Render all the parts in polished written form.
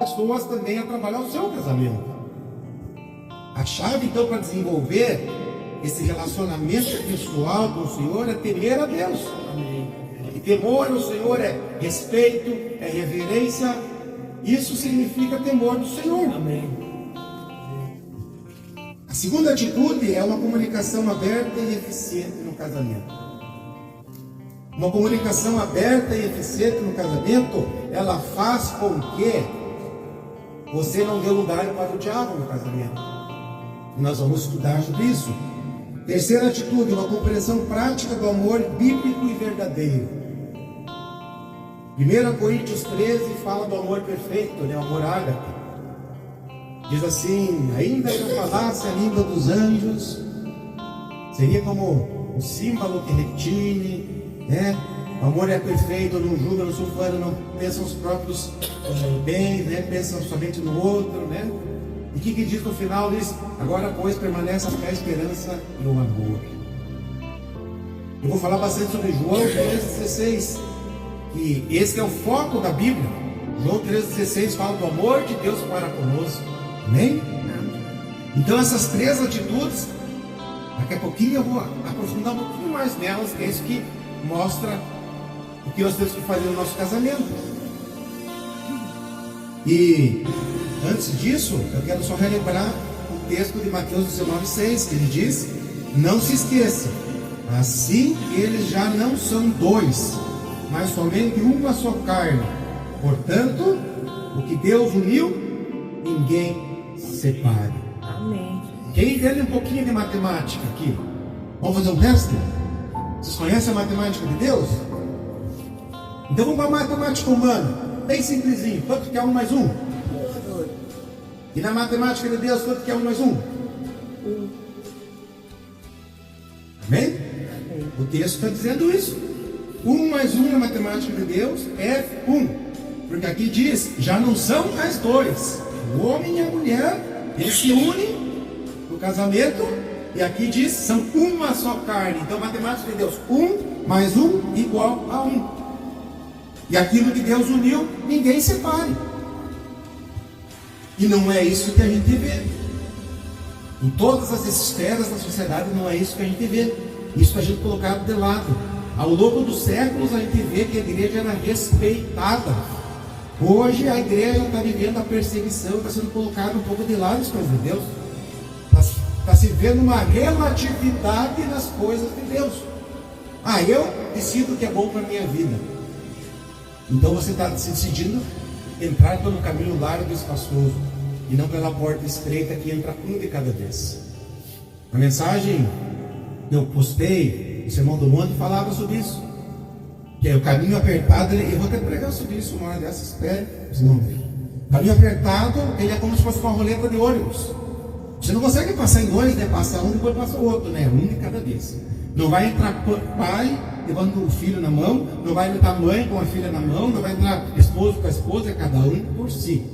pessoas também a trabalhar o seu casamento. A chave, então, para desenvolver esse relacionamento pessoal com o Senhor é temer a Deus. Amém. E temor ao Senhor é respeito, é reverência. Isso significa temor do Senhor. Amém. A segunda atitude é uma comunicação aberta e eficiente no casamento. Uma comunicação aberta e eficiente no casamento, ela faz com que você não dê lugar para o diabo no casamento. E nós vamos estudar sobre isso. Terceira atitude, uma compreensão prática do amor bíblico e verdadeiro. 1 Coríntios 13 fala do amor perfeito, o amor ágape. Diz assim: ainda que eu falasse a língua dos anjos, seria como um símbolo que retine, né? O amor é perfeito, não julga, não sulfana, não pensa nos próprios bens, né? Pensa somente no outro, né? E o que diz no final? Diz: agora, pois, permanece a fé, a esperança e o amor. Eu vou falar bastante sobre João 3,16, que esse é o foco da Bíblia. João 3,16 fala do amor de Deus para conosco. Amém? Então essas três atitudes, daqui a pouquinho eu vou aprofundar um pouquinho mais nelas, que é isso que mostra o que nós temos que fazer no nosso casamento. E antes disso, eu quero só relembrar o texto de Mateus 19,6, que ele diz: não se esqueça, assim eles já não são dois, mas somente uma só carne. Portanto, o que Deus uniu, ninguém separe. Amém. Quem entende um pouquinho de matemática aqui? Vamos fazer um teste? Vocês conhecem a matemática de Deus? Então vamos para a matemática humana, bem simplesinho. Quanto que é 1 mais 1? E na matemática de Deus, quanto que é 1 mais 1? Amém? O texto está dizendo isso. 1 mais 1 na matemática de Deus é 1. Porque aqui diz: já não são mais dois. O homem e a mulher, eles se unem no casamento. E aqui diz: são uma só carne. Então, matemática de Deus: 1 mais 1 igual a 1. E aquilo que Deus uniu, ninguém separe. E não é isso que a gente vê. Em todas as esferas da sociedade, não é isso que a gente vê. Isso a gente colocado de lado. Ao longo dos séculos, a gente vê que a igreja era respeitada. Hoje, a igreja está vivendo a perseguição, está sendo colocada um pouco de lado as coisas de Deus. Está se vendo uma relatividade nas coisas de Deus. Eu decido o que é bom para a minha vida. Então você está se decidindo entrar pelo caminho largo e espaçoso, e não pela porta estreita que entra um de cada vez. A mensagem que eu postei, o Sermão do Monte, falava sobre isso. Que é o caminho apertado. Eu vou até pregar sobre isso uma hora dessas, espere, senão o caminho apertado, ele é como se fosse uma roleta de ônibus. Você não consegue passar em dois, né? Passa um, depois passa o outro, né? Um de cada vez. Não vai entrar pai levando o filho na mão, não vai entrar mãe com a filha na mão, não vai entrar esposo com a esposa, é cada um por si.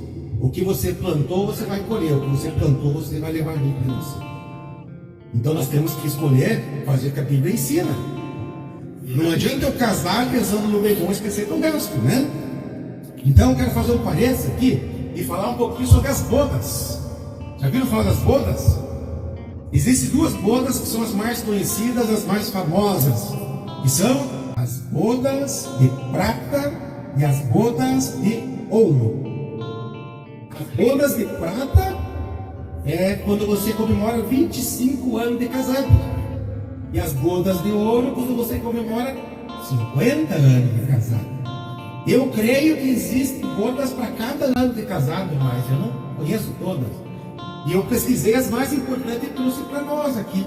O que você plantou, você vai colher. O que você plantou, você vai levar junto de você. Então nós temos que escolher fazer o que a Bíblia ensina. Não adianta eu casar pensando no bem bom e esquecer do gasto, né? Então eu quero fazer um parênteses aqui e falar um pouquinho sobre as bodas. Já viram falar das bodas? Existem duas bodas que são as mais conhecidas, as mais famosas, que são as bodas de prata e as bodas de ouro. As bodas de prata é quando você comemora 25 anos de casado. E as bodas de ouro quando você comemora 50 anos de casado. Eu creio que existem bodas para cada ano de casado, mas eu não conheço todas. E eu pesquisei as mais importantes e trouxe para nós aqui.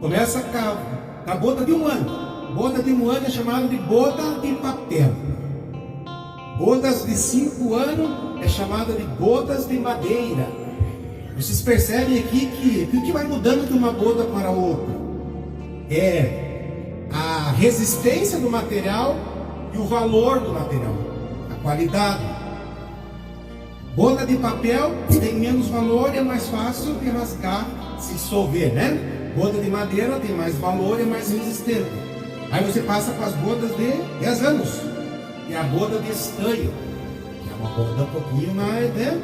Começa com a boda de um ano. Boda de um ano é chamada de boda de papel. Bodas de 5 anos é chamada de bodas de madeira. Vocês percebem aqui que o que vai mudando de uma boda para outra é a resistência do material e o valor do material, a qualidade. Boda de papel tem menos valor e é mais fácil de rasgar, se dissolver, né? Boda de madeira tem mais valor e é mais resistente. Aí você passa para as bodas de 10 anos, e a boda de estanho, que é uma boda um pouquinho mais, né?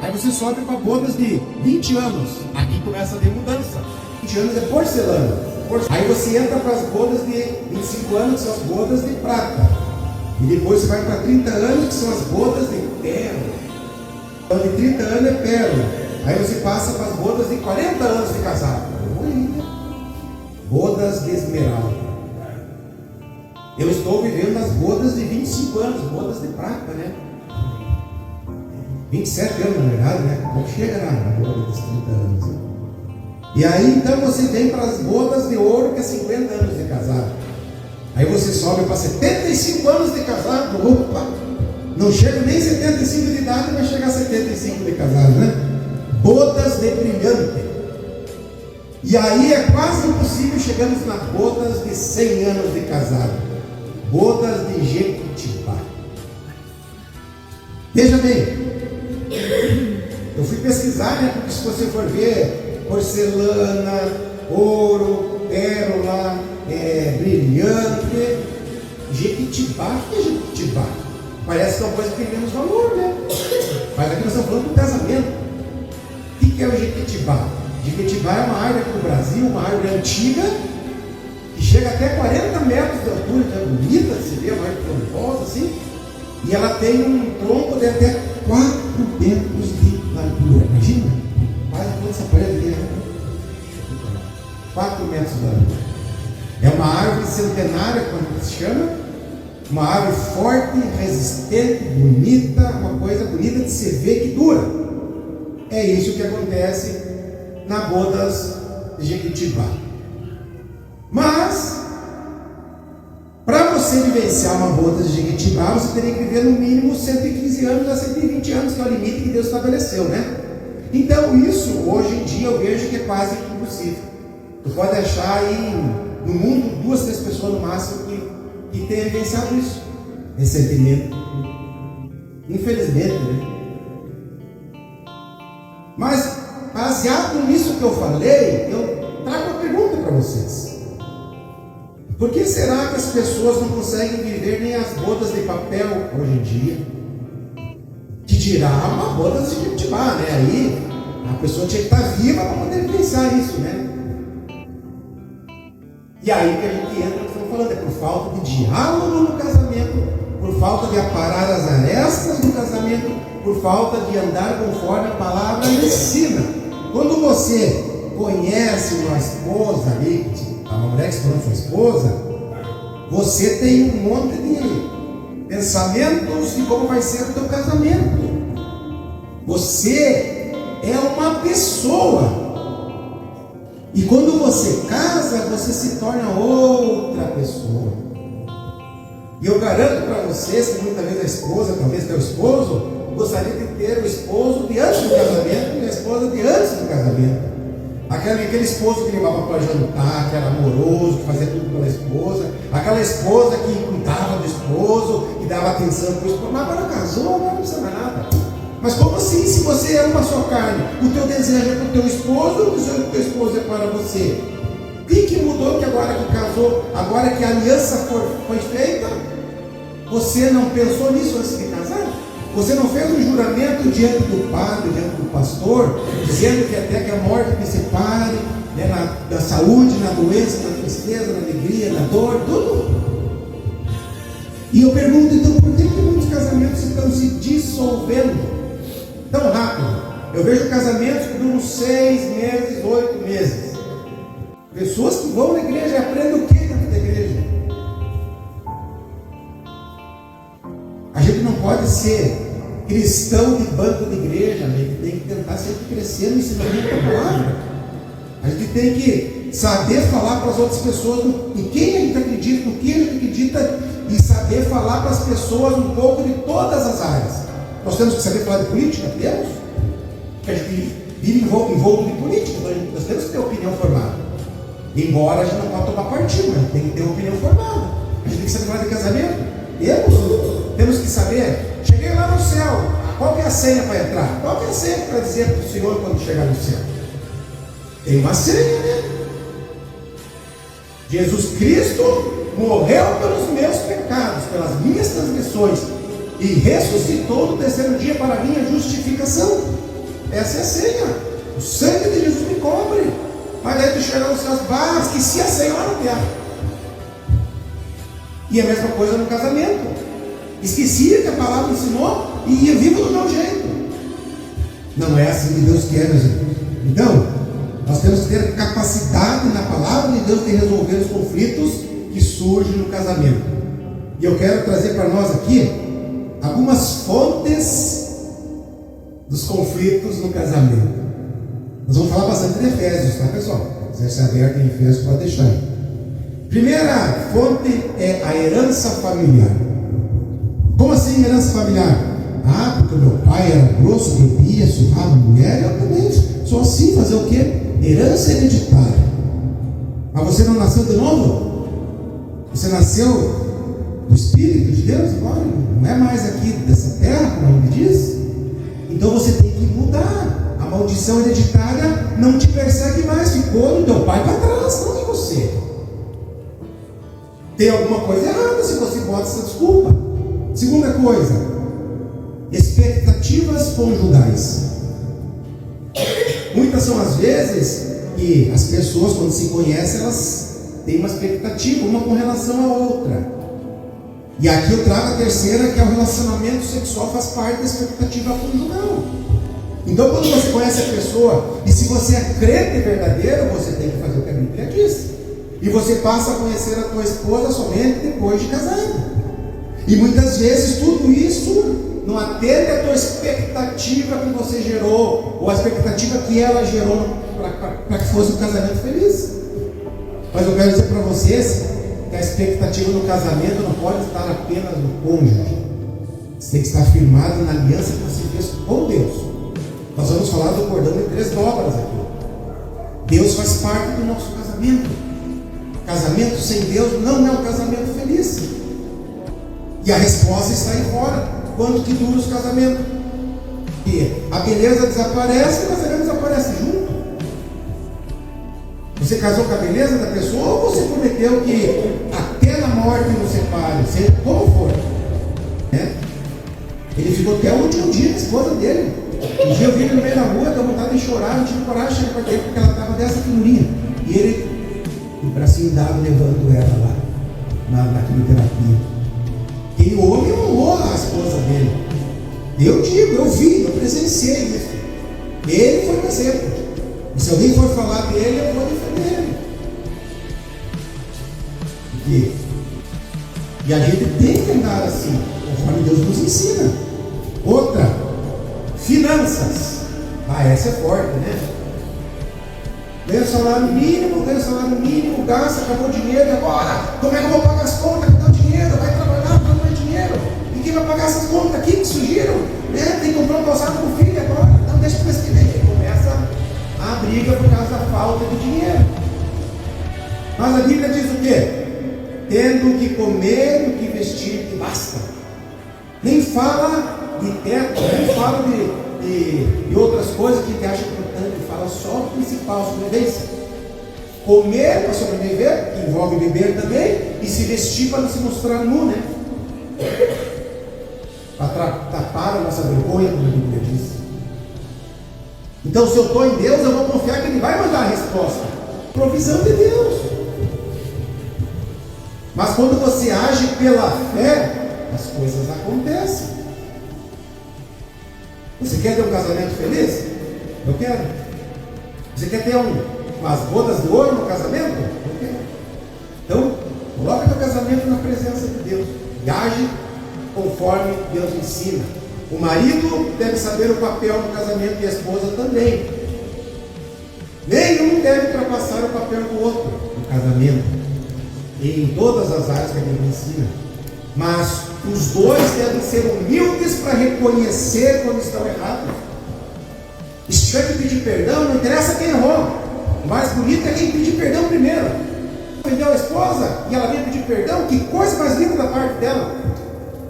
Aí você sobe para bodas de 20 anos. Aqui começa a ter mudança. 20 anos é porcelana. Aí você entra para as bodas de 25 anos, que são as bodas de prata. E depois você vai para 30 anos, que são as bodas de pérola. Então de 30 anos é pérola. Aí você passa para as bodas de 40 anos de casado. Bodas de esmeralda. Eu estou vivendo as bodas de 25 anos, bodas de prata, né? 27 anos, na verdade, né? Não chega na boda dos 30 anos. Né? E aí, então, você vem para as bodas de ouro, que é 50 anos de casado. Aí você sobe para 75 anos de casado. Opa! Não chega nem 75 de idade, vai chegar a 75 de casado, né? Bodas de brilhante. E aí é quase impossível, chegamos nas bodas de 100 anos de casado. Bodas de Jequitibá. Veja bem, eu fui pesquisar, né? Porque se você for ver porcelana, ouro, pérola, brilhante, Jequitibá, o que é Jequitibá? Parece que é uma coisa que tem menos valor, né? Mas aqui nós estamos falando do casamento. O que é o Jequitibá? Jequitibá é uma árvore aqui no Brasil, uma árvore antiga, que chega até 40 metros de altura, que é bonita, você vê, uma árvore frondosa assim, e ela tem um tronco de até 4 metros de largura. Imagina, quase toda essa parede ali, né? 4 metros de largura. É uma árvore centenária, como se chama, uma árvore forte, resistente, bonita, uma coisa bonita de se ver que dura. É isso que acontece na bodas de Jequitibá. Mas, para você vivenciar uma boda de Jequitibá, você teria que viver no mínimo 115 anos a 120 anos, que é o limite que Deus estabeleceu, né? Então isso, hoje em dia, eu vejo que é quase impossível. Tu pode achar aí no mundo 2, 3 pessoas no máximo que tenham vivenciado isso recentemente. Infelizmente, né? Mas, baseado nisso que eu falei, eu trago uma pergunta para vocês. Por que será que as pessoas não conseguem viver nem as bodas de papel hoje em dia? Que dirá uma boda de Jequitibá, né? Aí a pessoa tinha que estar viva para poder vivenciar isso, né? E aí que a gente entra, estamos falando, é por falta de diálogo no casamento, por falta de aparar as arestas do casamento, por falta de andar conforme a palavra ensina. Quando você conhece uma esposa ali, uma mulher que se tornou sua esposa, você tem um monte de pensamentos de como vai ser o teu casamento. Você é uma pessoa. E quando você casa, você se torna outra pessoa. E eu garanto para vocês que muitas vezes a esposa, talvez teu esposo, gostaria de ter o esposo de antes do casamento e a esposa de antes do casamento. Aquele esposo que levava para jantar, que era amoroso, que fazia tudo pela esposa. Aquela esposa que cuidava do esposo, que dava atenção para o esposo. Mas agora casou, agora não precisa mais nada. Mas como assim, se você é uma só carne, o teu desejo é para o teu esposo ou o teu esposo é para você? O que mudou que agora que casou, agora que a aliança foi feita, você não pensou nisso antes de casar? Você não fez um juramento diante do padre, diante do pastor, dizendo que até que a morte me separe, né, na saúde, na doença, na tristeza, na alegria, na dor, tudo? E eu pergunto, então, por que muitos casamentos estão se dissolvendo tão rápido? Eu vejo casamentos que duram 6 meses, 8 meses. Pessoas que vão na igreja e aprendem o que dentro da igreja? A gente não pode ser cristão de banco de igreja, a gente tem que tentar sempre crescer no ensinamento da palavra. A gente tem que saber falar para as outras pessoas em quem a gente acredita, no que a gente acredita, e saber falar para as pessoas um pouco de todas as áreas. Nós temos que saber falar de política, temos, porque a gente vive envolto de política, então nós temos que ter opinião formada. Embora a gente não pode tomar partido, mas tem que ter uma opinião formada. A gente tem que saber falar de casamento. Temos que saber. Cheguei lá no céu, qual que é a senha para entrar? Qual que é a senha para dizer para o Senhor quando chegar no céu? Tem uma senha, né? Jesus Cristo morreu pelos meus pecados, pelas minhas transgressões, e ressuscitou no terceiro dia para a minha justificação. Essa é a senha. O sangue de Jesus me cobre. Mas daí tu chega nos seus barras, que se a Senhora terra. E a mesma coisa no casamento. Esquecia que a palavra ensinou e ia vivo do meu jeito. Não é assim que Deus quer, meus irmãos. Então, nós temos que ter capacidade na palavra de Deus de resolver os conflitos que surgem no casamento. E eu quero trazer para nós aqui algumas fontes dos conflitos no casamento. Nós vamos falar bastante de Efésios, tá, pessoal? Se quiser ser aberto em Efésios, pode deixar aí. Primeira fonte é a herança familiar. Como assim herança familiar? Ah, porque meu pai era grosso, bebia, surrava mulher, eu também sou assim, fazer o quê? Herança hereditária. Mas você não nasceu de novo? Você nasceu do Espírito de Deus agora? Não é mais aqui dessa terra, como ele diz? Então você tem que mudar. A maldição hereditária não te persegue mais, ficou do teu pai para trás, não de você. Tem alguma coisa errada se você bota essa desculpa. Segunda coisa, expectativas conjugais. Muitas são as vezes que as pessoas, quando se conhecem, elas têm uma expectativa, uma com relação à outra. E aqui eu trago a terceira, que é o relacionamento sexual, faz parte da expectativa conjugal. Então, quando você conhece a pessoa, e se você é crente verdadeiro, você tem que fazer o que a Bíblia diz. E você passa a conhecer a tua esposa somente depois de casado. E muitas vezes tudo isso não atende a tua expectativa que você gerou, ou a expectativa que ela gerou para que fosse um casamento feliz. Mas eu quero dizer para vocês que a expectativa no casamento não pode estar apenas no cônjuge. Você tem que estar firmado na aliança que você fez com Deus. Nós vamos falar do cordão de 3 dobras aqui. Deus faz parte do nosso casamento. Casamento sem Deus não é um casamento feliz. E a resposta está aí fora. Quanto que dura os casamentos? Porque a beleza desaparece e o casamento desaparece junto. Você casou com a beleza da pessoa ou você prometeu que até na morte nos separe, seja como for, né? Ele ficou até o último dia com a esposa dele. Um dia eu vi ele no meio da rua, deu vontade de chorar, não tive coragem de chegar para ele porque ela estava dessa figurinha. E ele, de bracinho dado, levando ela lá na quimioterapia. E o homem honrou a esposa dele. Eu digo, eu vi, eu presenciei isso. Ele foi um exemplo. E se alguém for falar dele, eu vou defender ele. Porque, e a gente tem que andar assim, conforme Deus nos ensina. Outra, finanças. Ah, essa é forte, né? Ganha salário mínimo, gasta, acabou o dinheiro, e agora? Como é que eu vou pagar as contas? Cadê o dinheiro? Vai trabalhar, não tem dinheiro. E quem vai pagar essas contas aqui que surgiram? Né? Tem que comprar um calçado para o filho agora. Então deixa para esse que vem. Começa a briga por causa da falta de dinheiro. Mas a Bíblia diz o quê? Tendo o que comer e o que vestir, e basta. Nem fala de teto, nem fala de outras coisas que acha importante, fala só do principal, sobrevivência. Comer para sobreviver, que envolve beber também, e se vestir para não se mostrar nu, né? Para tapar a nossa vergonha, como a Bíblia diz. Então, se eu estou em Deus, eu vou confiar que Ele vai mandar a resposta. Provisão de Deus. Mas quando você age pela fé, as coisas acontecem. Você quer ter um casamento feliz? Eu quero. Você quer ter umas bodas de ouro no casamento? Eu quero. Então, coloca teu casamento na presença de Deus e age conforme Deus ensina. O marido deve saber o papel no casamento e a esposa também. Nenhum deve ultrapassar o papel do outro no casamento, em todas as áreas que a Bíblia ensina. Mas os dois devem ser humildes para reconhecer quando estão errados. E se tiver que pedir perdão, não interessa quem errou. O mais bonito é quem pedir perdão primeiro. Ofendeu a esposa e ela veio pedir perdão, que coisa mais linda da parte dela.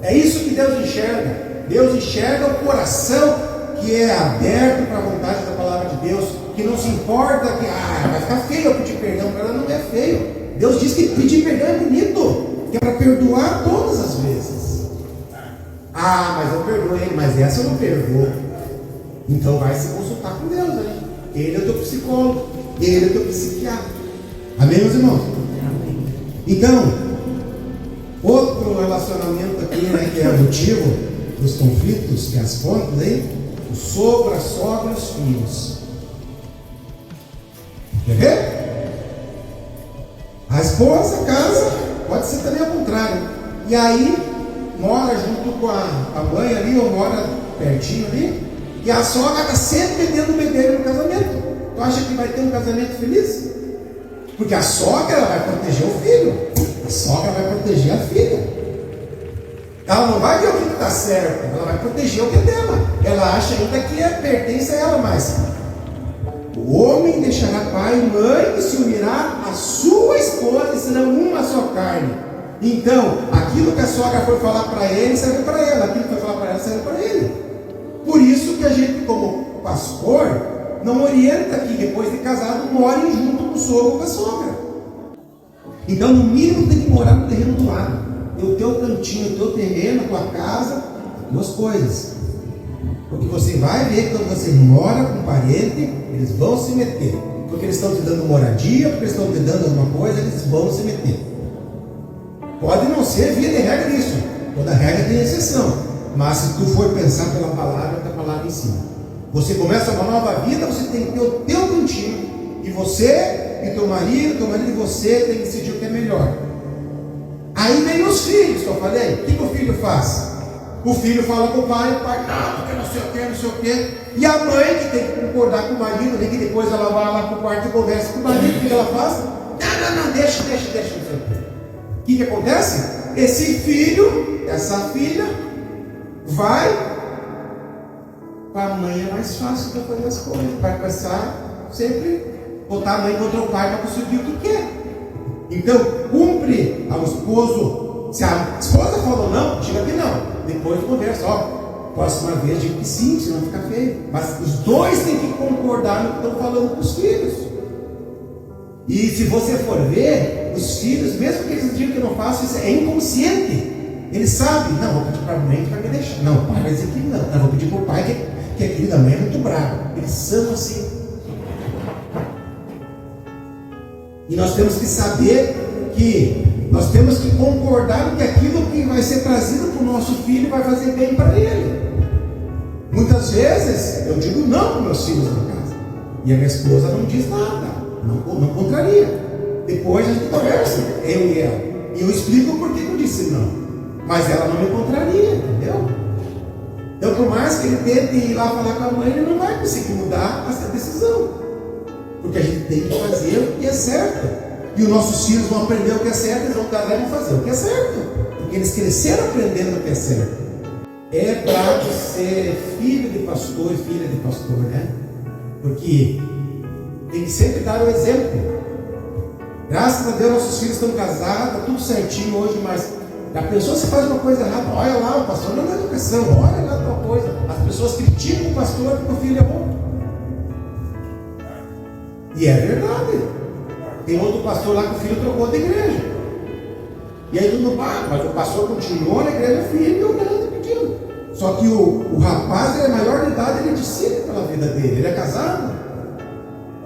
É isso que Deus enxerga. Deus enxerga o coração que é aberto para a vontade da palavra de Deus, que não se importa que vai ficar feio eu pedir perdão para ela, não é feio. Deus diz que pedir perdão é bonito, que é para perdoar todas as vezes. Ah, mas eu perdoo ele, mas essa eu não perdoo. Então vai se consultar com Deus, né? Ele é o teu psicólogo, ele é o teu psiquiatra. Amém, meus irmãos? Amém. Então, outro relacionamento aqui, né, que é o motivo dos conflitos, que é as fontes aí, o sogro, a sogra e os filhos. Quer ver? A esposa casa, pode ser também ao contrário. E aí, mora junto com a mãe ali, ou mora pertinho ali, e a sogra está sempre metendo o bedelho no casamento. Tu acha que vai ter um casamento feliz? Porque a sogra ela vai proteger o filho, a sogra vai proteger a filha. Ela não vai ver o que está certo, ela vai proteger o que é dela. Ela acha ainda que pertence a ela, mas o homem deixará pai e mãe e se unirá à sua esposa, e serão uma só carne. Então, aquilo que a sogra for falar para ele, serve para ela. Aquilo que foi falar para ela, serve para ele. Por isso que a gente, como pastor, não orienta que depois de casado, morem junto com o sogro ou com a sogra. Então, no mínimo, tem que morar no terreno do lado. Ter o teu cantinho, o teu terreno, a tua casa, duas coisas. Porque você vai ver que quando você mora com um parente, eles vão se meter. Porque eles estão te dando moradia, porque eles estão te dando alguma coisa, eles vão se meter. Pode não ser via de regra isso. Toda regra tem exceção. Mas se tu for pensar pela palavra, a palavra ensina. Você começa uma nova vida, você tem que ter o teu cantinho. E você e teu marido e você tem que decidir o que é melhor. Aí vem os filhos, que eu falei. O que o filho faz? O filho fala com o pai não, porque não sei o que. E a mãe, que tem que concordar com o marido, que depois ela vai lá para o quarto e conversa com o marido, o que ela faz? Não, deixa, não sei o que. O que acontece? Esse filho, essa filha, vai para a mãe, é mais fácil para fazer as coisas. Vai passar sempre botar a mãe contra o pai para conseguir o que quer. Então, cumpre ao esposo. Se a esposa falou não, diga que não. Depois conversa, próxima vez diga que sim, senão fica feio. Mas os dois têm que concordar no que estão falando com os filhos. E se você for ver, os filhos, mesmo que eles digam que não façam, isso é inconsciente. Eles sabem, não, vou pedir para a mãe que vai me deixar. Não, o pai vai dizer que não. Vou pedir para o pai que a querida mãe é muito brava. Eles são assim. E nós temos que saber que nós temos que concordar que aquilo que vai ser trazido para o nosso filho vai fazer bem para ele. Muitas vezes eu digo não para meus filhos na casa. E a minha esposa não diz nada, não contraria. Depois a gente conversa, eu e ela. E eu explico por que eu disse não. Mas ela não me contraria, entendeu? Então, por mais que ele tente ir lá falar com a mãe, ele não vai conseguir mudar essa decisão. Porque a gente tem que fazer o que é certo. E os nossos filhos vão aprender o que é certo, eles vão casar e vão fazer o que é certo. Porque eles cresceram aprendendo o que é certo. É para ser filho de pastor e filha de pastor, né? Porque tem que sempre dar o exemplo. Graças a Deus, nossos filhos estão casados, está tudo certinho hoje, mas a pessoa se faz uma coisa errada, olha lá, o pastor não dá educação, olha lá tal coisa. As pessoas criticam o pastor porque o filho é bom. E é verdade. Tem outro pastor lá que o filho trocou de igreja. E aí tudo bem, mas o pastor continuou na igreja firme e orando e pedindo. Só que o rapaz, ele é maior de idade, ele decide pela vida dele, ele é casado.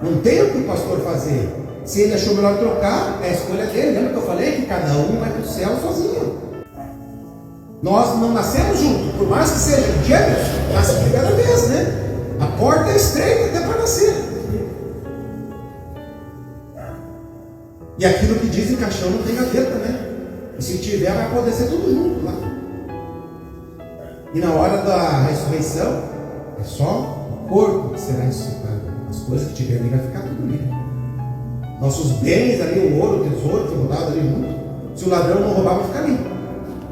Não tem o que o pastor fazer. Se ele achou melhor trocar, é a escolha dele. Lembra que eu falei que cada um vai para o céu sozinho? Nós não nascemos juntos, por mais que seja gêmeos, nasce de cada vez, né? A porta é estreita até para nascer. E aquilo que diz em caixão não tem gaveta, né? E se tiver, vai acontecer tudo junto lá. E na hora da ressurreição, é só o corpo que será ressuscitado. As coisas que tiver ali vai ficar tudo ali. Nossos bens ali, o ouro, o tesouro, foi rodado ali junto. Se o ladrão não roubar, vai ficar ali.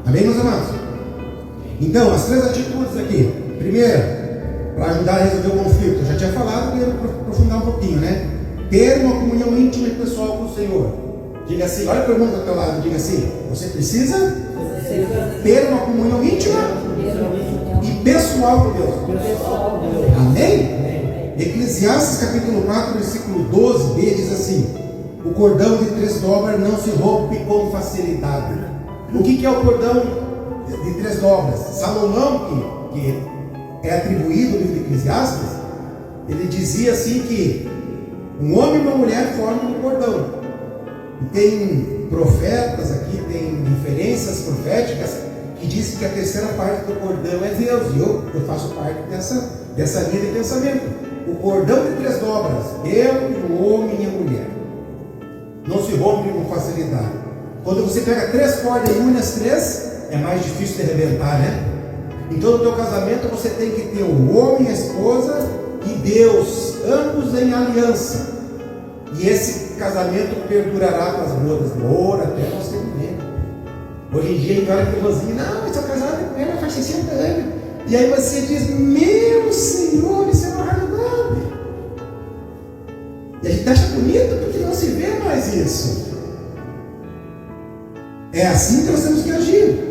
Amém, meus amados? Então, as três atitudes aqui. Primeira, para ajudar a resolver o conflito. Eu já tinha falado, queria aprofundar um pouquinho, né? Ter uma comunhão íntima e pessoal com o Senhor. Diga assim, olha a pergunta do teu lado, diga assim: você precisa ter uma comunhão íntima e pessoal com Deus. Amém? Eclesiastes capítulo 4, versículo 12b diz assim: o cordão de 3 dobras não se rompe com facilidade. O que é o cordão de 3 dobras. Salomão, que é atribuído no livro de Eclesiastes, ele dizia assim que um homem e uma mulher formam um cordão. E tem profetas aqui, tem referências proféticas que dizem que a terceira parte do cordão é Deus. E eu faço parte dessa linha de pensamento. O cordão de 3 dobras, Deus, o homem e a mulher. Não se rompe com facilidade. Quando você pega 3 cordas e une as 3, é mais difícil de arrebentar, né? Então no teu casamento você tem que ter o homem, a esposa e Deus, ambos em aliança. E esse casamento perdurará com as bodas de ouro até nós terminemos. Hoje em dia a gente olha para o irmãozinho, não, eu sou casado com ela faz 60 anos. E aí você diz, meu Senhor, isso é uma raridade. E a gente acha bonito porque não se vê mais isso. É assim que nós temos que agir.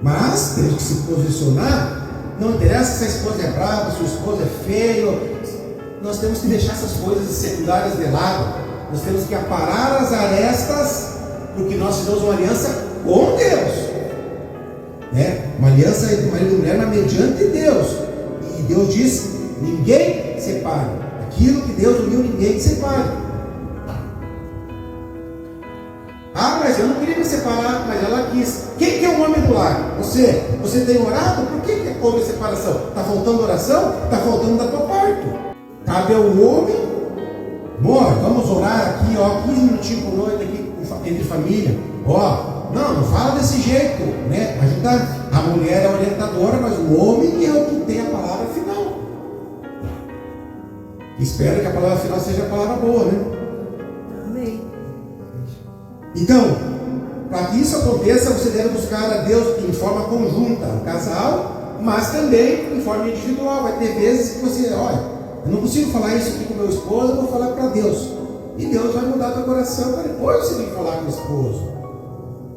Mas temos que se posicionar. Não interessa se a esposa é brava, se o esposo é feio. Nós temos que deixar essas coisas secundárias de lado. Nós temos que aparar as arestas, porque nós fizemos uma aliança com Deus. Uma aliança entre marido e mulher, mas mediante Deus. E Deus diz: ninguém separa. Aquilo que Deus uniu, ninguém separa. Mas eu não queria me separar, mas ela quis. Quem que é o homem do lar? Você. Você tem orado? Por que houve separação? Está faltando oração? Está faltando da tua parte. Cabe ao homem. Amor, vamos orar aqui, 15 minutinhos por noite aqui entre família. Não fala desse jeito, né? A mulher é a orientadora, mas o homem é o que tem a palavra final. Espero que a palavra final seja a palavra boa, né? Amém. Então, para que isso aconteça, você deve buscar a Deus em forma conjunta, o casal, mas também em forma individual. Vai ter vezes que você, eu não consigo falar isso aqui com meu esposo, eu vou falar para Deus. E Deus vai mudar teu coração para depois você vir falar com o esposo.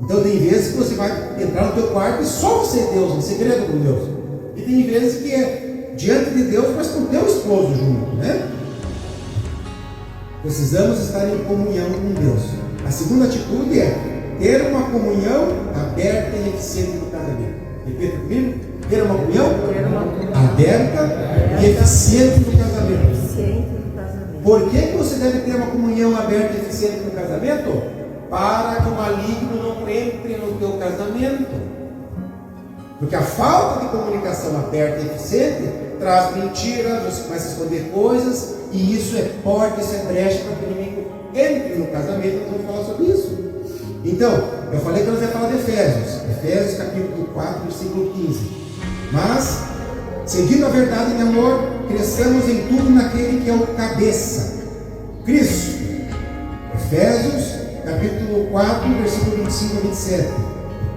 Então tem vezes que você vai entrar no teu quarto e só você é Deus, em segredo com Deus. E tem vezes que é diante de Deus, mas com o teu esposo junto, né? Precisamos estar em comunhão com Deus. A segunda atitude é ter uma comunhão aberta e eficiente no casamento. Repita comigo. Ter uma comunhão aberta e eficiente no casamento. Por que você deve ter uma comunhão aberta e eficiente no casamento? Para que o maligno não entre no teu casamento. Porque a falta de comunicação aberta e eficiente traz mentiras, você começa a esconder coisas, e isso é porta, isso é brecha para que o inimigo entre no casamento. Nós vamos falar sobre isso. Então, eu falei que nós vamos falar de Efésios capítulo 4, versículo 15. Mas, seguindo a verdade em amor, cresçamos em tudo naquele que é o cabeça, Cristo. Efésios capítulo 4, versículo 25 a 27.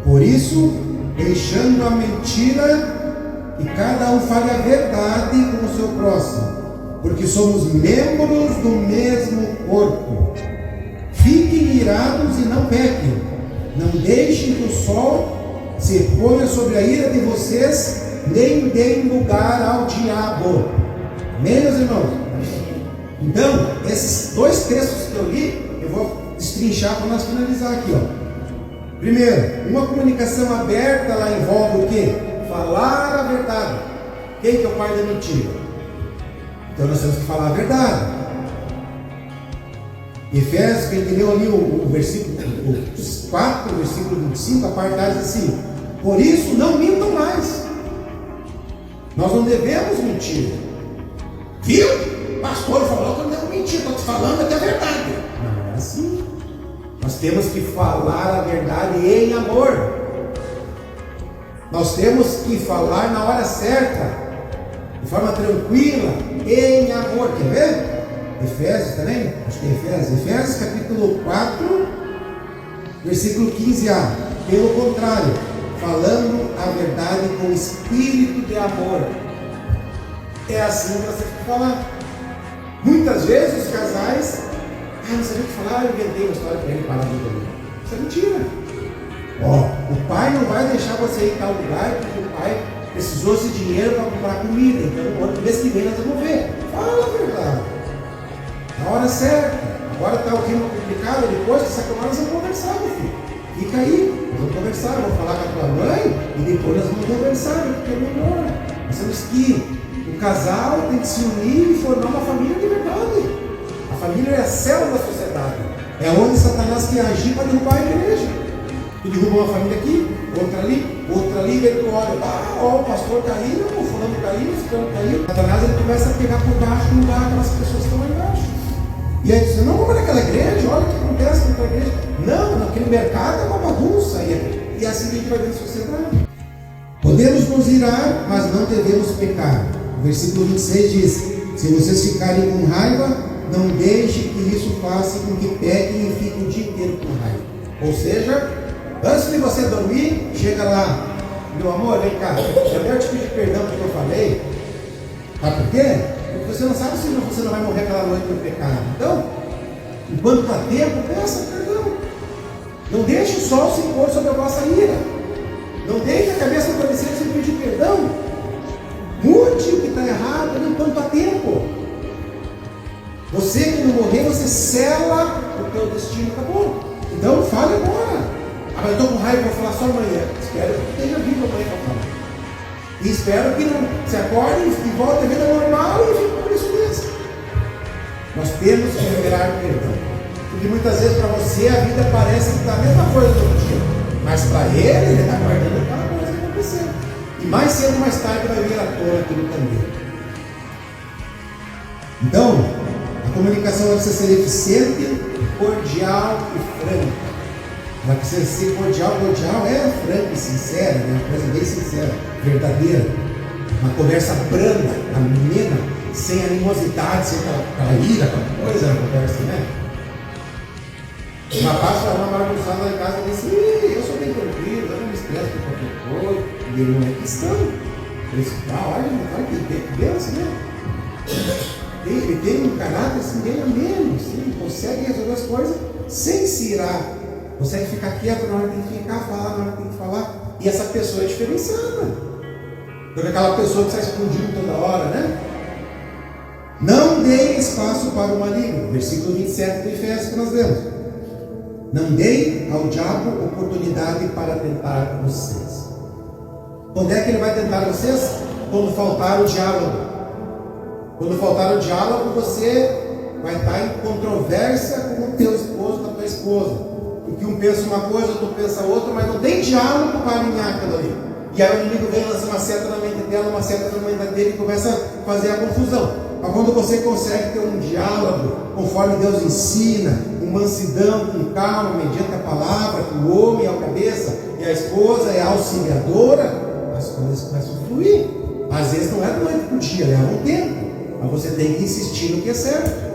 Por isso, deixando a mentira, e cada um fale a verdade com o seu próximo, porque somos membros do mesmo corpo. Fiquem irados e não pequem. Não deixem que o sol se ponha sobre a ira de vocês, nem deem lugar ao diabo. Amém, meus irmãos? Então, esses 2 textos que eu li, eu vou destrinchar para nós finalizar aqui, Primeiro, uma comunicação aberta, ela envolve o quê? Falar a verdade. Quem que é o pai da mentira? Então nós temos que falar a verdade. Efésios, quem leu ali o versículo 4, versículo 25, a parte diz assim: por isso não mintam mais. Nós não devemos mentir. Viu? O pastor falou que eu não devo mentir, estou te falando até a verdade. Não é assim. Nós temos que falar a verdade em amor. Nós temos que falar na hora certa, de forma tranquila, em amor. Quer ver? Efésios também? Acho que é Efésios. Efésios capítulo 4, versículo 15a. Pelo contrário, falando a verdade com espírito de amor. É assim que nós temos que falar. Muitas vezes os casais, não sabia o que falar, eu inventei uma história para ele parar de dormir. Isso é mentira. O pai não vai deixar você ir em tal lugar porque o pai precisou esse dinheiro para comprar comida. Então, no mês que vem nós vamos ver. Fala a verdade. Na hora certa. Agora está o clima complicado, depois que se acalmar nós vamos conversar, meu filho. Fica aí, nós vamos conversar, vamos falar com a tua mãe e depois nós vamos conversar, porque é melhor. Nós temos que, o casal tem que se unir e formar uma família de verdade. A família é a célula da sociedade. É onde Satanás quer agir para derrubar a igreja. Tu derruba uma família aqui, outra ali, e ele olha, o pastor caiu, o fulano caiu, o fulano caiu. Satanás ele começa a pegar por baixo e mudar aquelas pessoas que estão lá embaixo. E aí diz, não, vamos naquela igreja, olha o que acontece naquela igreja. Não, naquele mercado é uma bagunça. E assim a gente vai ver a sociedade. Podemos nos irar, mas não devemos pecar. O versículo 26 diz: se vocês ficarem com raiva, não deixe que isso faça com que pequem e fiquem o dia inteiro com raiva. Ou seja, antes de você dormir, chega lá, meu amor, vem cá, eu quero te pedir perdão pelo que eu falei. Sabe por quê? Porque você não sabe se você não vai morrer aquela noite pelo pecado. Então, enquanto está tempo, peça perdão. Não deixe o sol se impor sobre a vossa ira. Não deixe a cabeça do travesseiro sem pedir perdão. Mude o que está errado enquanto há tempo. Você, quando morrer, você sela o teu destino, acabou. Então, fale agora. Ah, mas eu estou com raiva, vou falar só amanhã. Espero que esteja vivo amanhã para falar. E espero que não se acorde e volte a vida normal e fique por isso mesmo. Nós temos que liberar perdão. Porque muitas vezes para você a vida parece que está a mesma coisa do outro dia. Mas para ele está guardando aquela coisa que aconteceu. E mais cedo ou mais tarde vai vir à tona aquilo também. Então, a comunicação precisa ser eficiente, cordial e franca. Ela precisa ser cordial é franca e sincera, né? Uma coisa bem sincera, verdadeira. Uma conversa branda, amena, sem animosidade, sem aquela ira, aquela coisa na conversa, né? O rapaz estava uma bagunçada lá em casa e disse: eu sou bem tranquilo, eu não me estresso com qualquer coisa. E ele não é cristão. Ele disse: olha que Deus, né? Ele tem um caráter assim, bem ameno, assim, consegue resolver as coisas sem se irar. Consegue ficar quieto na hora que tem que ficar, falar na hora que tem que falar. E essa pessoa é diferenciada. Porque aquela pessoa que está explodindo toda hora, né? Não deem espaço para o maligno. Versículo 27 do Efésios que nós lemos. Não deem ao diabo oportunidade para tentar vocês. Quando é que ele vai tentar vocês? Quando faltar o diálogo. Quando faltar o diálogo, você vai estar em controvérsia com o teu esposo, com a tua esposa. Porque um pensa uma coisa, outro pensa outra, mas não tem diálogo para alinhar aquilo ali. E aí o inimigo vem, lança uma seta na mente dela, uma seta na mente dele e começa a fazer a confusão. Mas quando você consegue ter um diálogo, conforme Deus ensina, com mansidão, com calma, mediante a palavra, que o homem é a cabeça e a esposa é a auxiliadora, as coisas começam a fluir. Às vezes não é da noite para o dia, leva um tempo. Mas você tem que insistir no que é certo.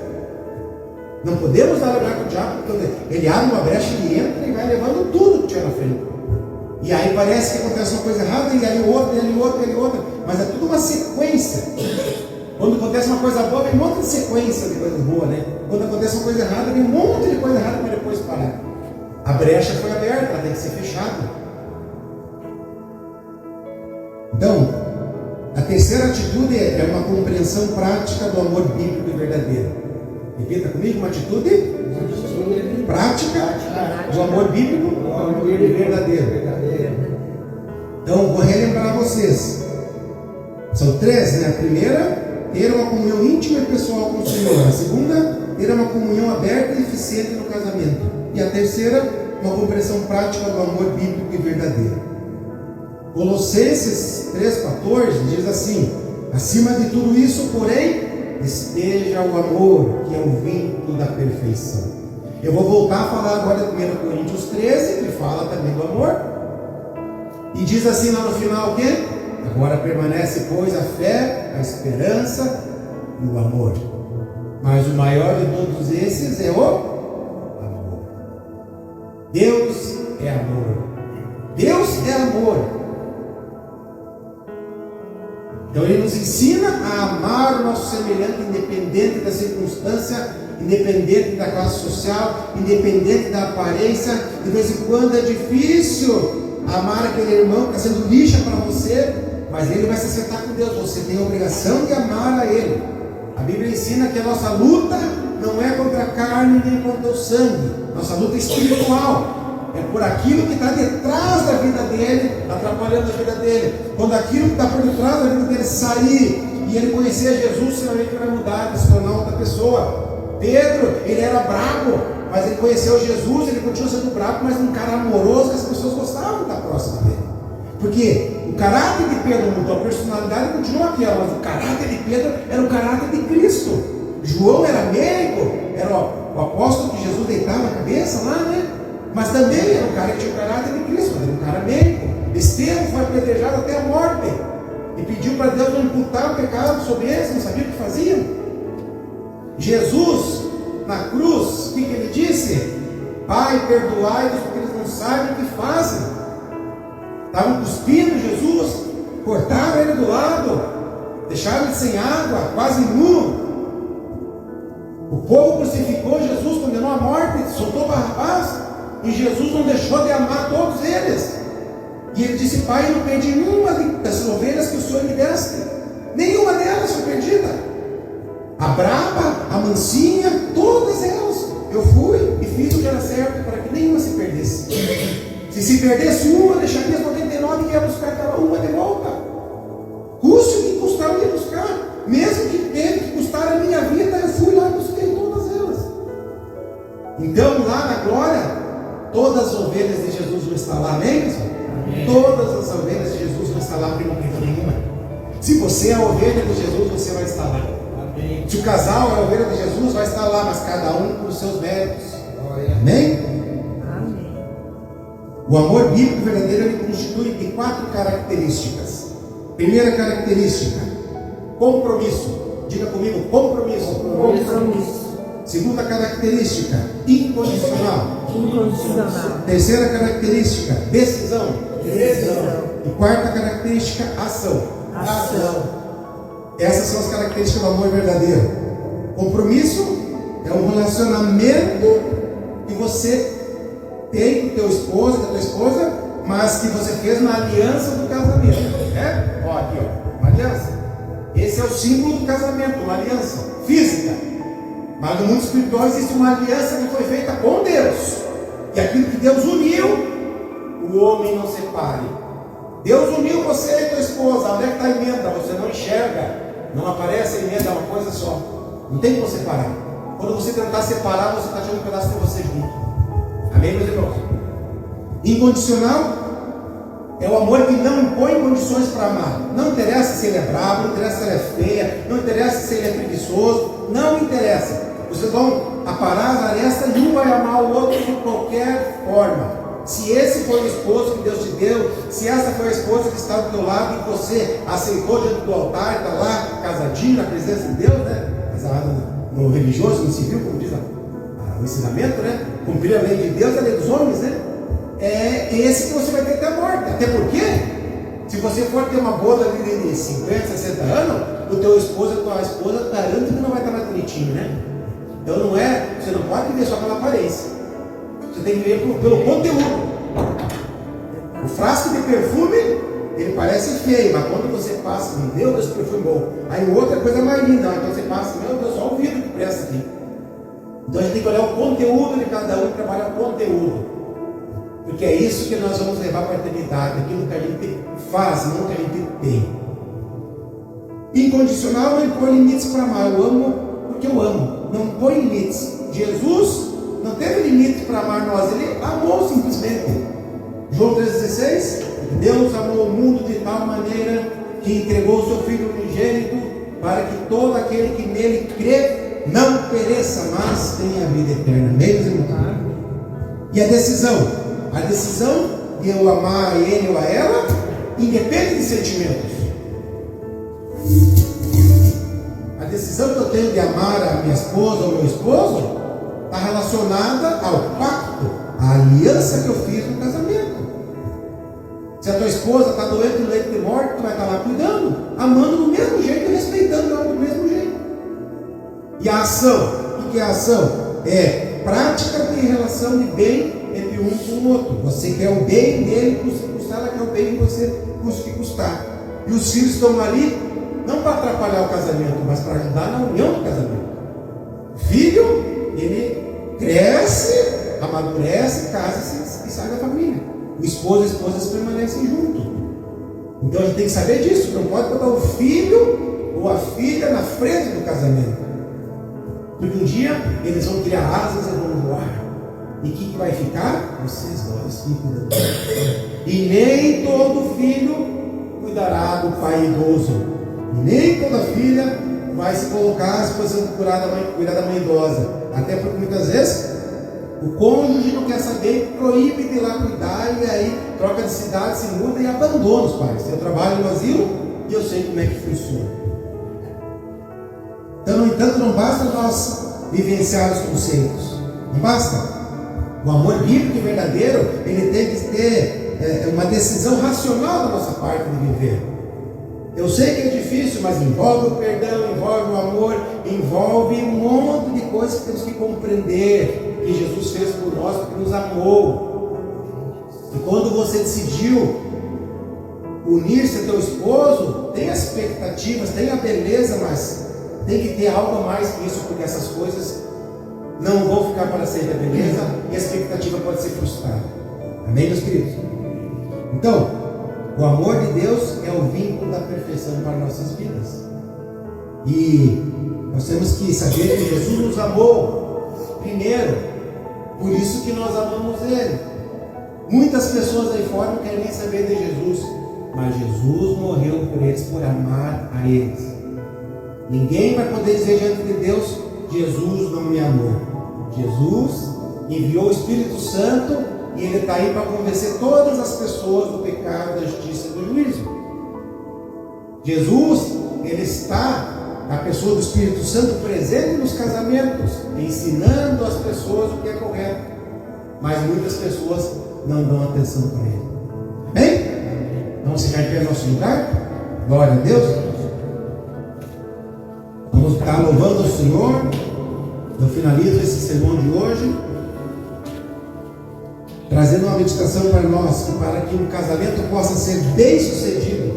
Não podemos dar lugar para o diabo, porque ele abre uma brecha, ele entra e vai levando tudo que tiver na frente. E aí parece que acontece uma coisa errada, e ali outra, e ali outra, e ali outra. Mas é tudo uma sequência. Quando acontece uma coisa boa, vem um monte de sequência de coisas boas, né? Quando acontece uma coisa errada, vem um monte de coisa errada para depois parar. A brecha foi aberta, ela tem que ser fechada. Então, a terceira atitude é uma compreensão prática do amor bíblico e verdadeiro. Repita comigo, uma atitude prática do amor bíblico e verdadeiro. Então, vou relembrar vocês. São três, né? A primeira, ter uma comunhão íntima e pessoal com o Senhor. A segunda, ter uma comunhão aberta e eficiente no casamento. E a terceira, uma compreensão prática do amor bíblico e verdadeiro. Colossenses 3,14 diz assim: acima de tudo isso, porém, esteja o amor, que é o vínculo da perfeição. Eu vou voltar a falar agora de 1 Coríntios 13, que fala também do amor. E diz assim lá no final o quê? Agora permanece, pois, a fé, a esperança e o amor. Mas o maior de todos esses é o amor. Deus é amor. Deus é amor. Então ele nos ensina a amar o nosso semelhante, independente da circunstância, independente da classe social, independente da aparência. De vez em quando é difícil amar aquele irmão que está sendo lixa para você, mas ele vai se acertar com Deus. Você tem a obrigação de amar a ele. A Bíblia ensina que a nossa luta não é contra a carne nem contra o sangue. Nossa luta é espiritual. É por aquilo que está detrás da vida dele, atrapalhando a vida dele. Quando aquilo que está por detrás da vida dele sair e ele conhecer Jesus, finalmente vai mudar, vai se tornar outra pessoa. Pedro, ele era bravo, mas ele conheceu Jesus, ele continua sendo bravo, mas um cara amoroso que as pessoas gostavam de estar próximo dele. Porque o caráter de Pedro mudou, a personalidade continua aquela, mas o caráter de Pedro era o caráter de Cristo. João era meigo, era o apóstolo que Jesus deitava a cabeça lá, né? Mas também era um cara que tinha o caráter de Cristo, mas era um cara meigo. Estevão foi apedrejado até a morte e pediu para Deus não imputar o pecado sobre eles, não sabia o que faziam. Jesus, na cruz, o que ele disse? Pai, perdoai-os porque eles não sabem o que fazem. Estavam cuspindo Jesus, cortaram ele do lado, deixaram ele sem água, quase nu. O povo crucificou Jesus, condenou à morte, soltou Barrabás, e Jesus não deixou de amar todos eles. E ele disse: Pai, eu não perdi nenhuma das ovelhas que o Senhor me deste, nenhuma delas foi perdida. A braba, a mansinha, todas elas eu fui e fiz o que era certo para que nenhuma se perdesse. Se perdesse uma, deixaria as 99 que ia buscar cada uma de volta. Custe o que custar, eu ia buscar. Mesmo que teve que custar a minha vida, eu fui lá e busquei todas elas. Então, lá na glória, todas as ovelhas de Jesus vão estar lá, amém, pessoal? Amém. Todas as ovelhas de Jesus vão estar lá, não tem nenhuma. Se você é a ovelha de Jesus, você vai estar lá. Amém. Se o casal é a ovelha de Jesus, vai estar lá, mas cada um com os seus méritos. Amém? O amor bíblico verdadeiro ele constitui de 4 características. Primeira característica, compromisso. Diga comigo, compromisso. Compromisso. Segunda característica, incondicional. Incondicional. Terceira característica, decisão. Decisão. E quarta característica, ação. Ação. Essas são as características do amor verdadeiro. Compromisso é um relacionamento que você tem com teu esposo, com a tua esposa, mas que você fez na aliança do casamento. Ó, aqui, ó, uma aliança. Esse é o símbolo do casamento, uma aliança física. Mas no mundo espiritual existe uma aliança que foi feita com Deus. E aquilo que Deus uniu, o homem não separe. Deus uniu você e tua esposa. Onde é que está a emenda? Você não enxerga. Não aparece a emenda, é uma coisa só. Não tem como separar. Quando você tentar separar, você está tirando um pedaço de você junto. Amém, meus irmãos? Incondicional é o amor que não impõe condições para amar. Não interessa se ele é bravo, não interessa se ele é feia, não interessa se ele é preguiçoso, não interessa. Vocês vão aparar as arestas e um vai amar o outro de qualquer forma. Se esse foi o esposo que Deus te deu, se essa foi a esposa que está do teu lado e você aceitou diante do altar, está lá casadinho na presença de Deus, né? Casado no religioso, no civil, como diz o ensinamento, né? Cumprir a lei de Deus, a lei dos homens, né? É esse que você vai ter até a morte. Até porque, se você for ter uma boda de 50, 60 anos, o teu esposo, a tua esposa, garante que não vai estar mais bonitinho, né? Então não é, você não pode viver só pela aparência. Você tem que viver pelo conteúdo. O frasco de perfume, ele parece feio, mas quando você passa, meu Deus, que perfume bom. Aí o outro é coisa mais linda, então você passa, meu Deus, só o vidro que presta aqui. Então a gente tem que olhar o conteúdo de cada um e trabalhar o conteúdo. Porque é isso que nós vamos levar para a eternidade, aquilo que a gente faz, não que a gente tem. Incondicional não impõe limites para amar. Eu amo porque eu amo. Não põe limites. Jesus não teve limites para amar nós, ele amou simplesmente. João 3,16: Deus amou o mundo de tal maneira que entregou o seu Filho unigênito para que todo aquele que nele crê não pereça, mas tenha a vida eterna. Meus irmãos. E a decisão? A decisão de eu amar a ele ou a ela independe de sentimentos. A decisão que eu tenho de amar a minha esposa ou meu esposo está relacionada ao pacto, à aliança que eu fiz no casamento. Se a tua esposa está doente no leito de morte, tu vai estar lá cuidando, amando do mesmo jeito e respeitando ela do mesmo jeito. E a ação? O que é a ação? É prática de relação de bem entre um com o outro. Você quer o bem dele, custa que custar, ela quer o bem de você, custa que custar. E os filhos estão ali não para atrapalhar o casamento, mas para ajudar na união do casamento. O filho, ele cresce, amadurece, casa-se e sai da família. O esposo e a esposa permanecem juntos. Então a gente tem que saber disso. Não pode botar o filho ou a filha na frente do casamento. Porque um dia eles vão criar asas e vão voar. E o que vai ficar? Vocês dois. E nem todo filho cuidará do pai idoso. E nem toda filha vai se colocar à disposição de cuidar da mãe idosa. Até porque muitas vezes o cônjuge não quer saber, proíbe de ir lá cuidar, e aí troca de cidade, se muda e abandona os pais. Eu trabalho no asilo e eu sei como é que funciona. Então, no entanto, não basta nós vivenciar os conceitos. Não basta. O amor bíblico e verdadeiro, ele tem que ter uma decisão racional da nossa parte de viver. Eu sei que é difícil, mas envolve o perdão, envolve o amor, envolve um monte de coisas que temos que compreender que Jesus fez por nós, porque nos amou. E quando você decidiu unir-se a teu esposo, tem as expectativas, tem a beleza, mas tem que ter algo a mais que isso, porque essas coisas não vão ficar para sempre a beleza e a expectativa pode ser frustrada. Amém, meus queridos? Então, o amor de Deus é o vínculo da perfeição para nossas vidas. E nós temos que saber que Jesus nos amou primeiro. Por isso que nós amamos Ele. Muitas pessoas aí fora não querem nem saber de Jesus, mas Jesus morreu por eles, por amar a eles. Ninguém vai poder dizer diante de Deus: Jesus não me amou. Jesus enviou o Espírito Santo e Ele está aí para convencer todas as pessoas do pecado, da justiça e do juízo. Jesus, Ele está, a pessoa do Espírito Santo, presente nos casamentos, ensinando as pessoas o que é correto. Mas muitas pessoas não dão atenção para Ele. Amém? Vamos ficar de pé no nosso lugar? Glória a Deus. Vamos estar louvando o Senhor. Eu finalizo esse sermão de hoje trazendo uma meditação para nós, para que um casamento possa ser bem sucedido.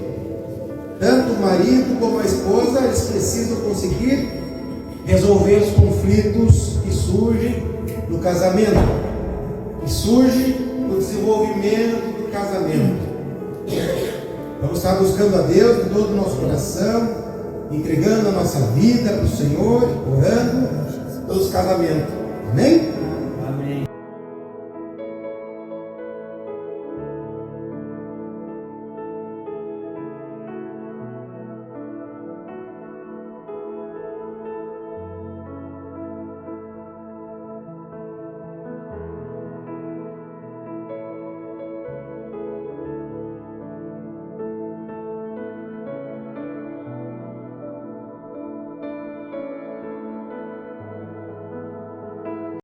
Tanto o marido como a esposa, eles precisam conseguir resolver os conflitos que surgem no casamento, que surgem no desenvolvimento do casamento. Vamos estar buscando a Deus de todo o nosso coração, entregando a nossa vida para o Senhor, orando pelos casamentos. Amém?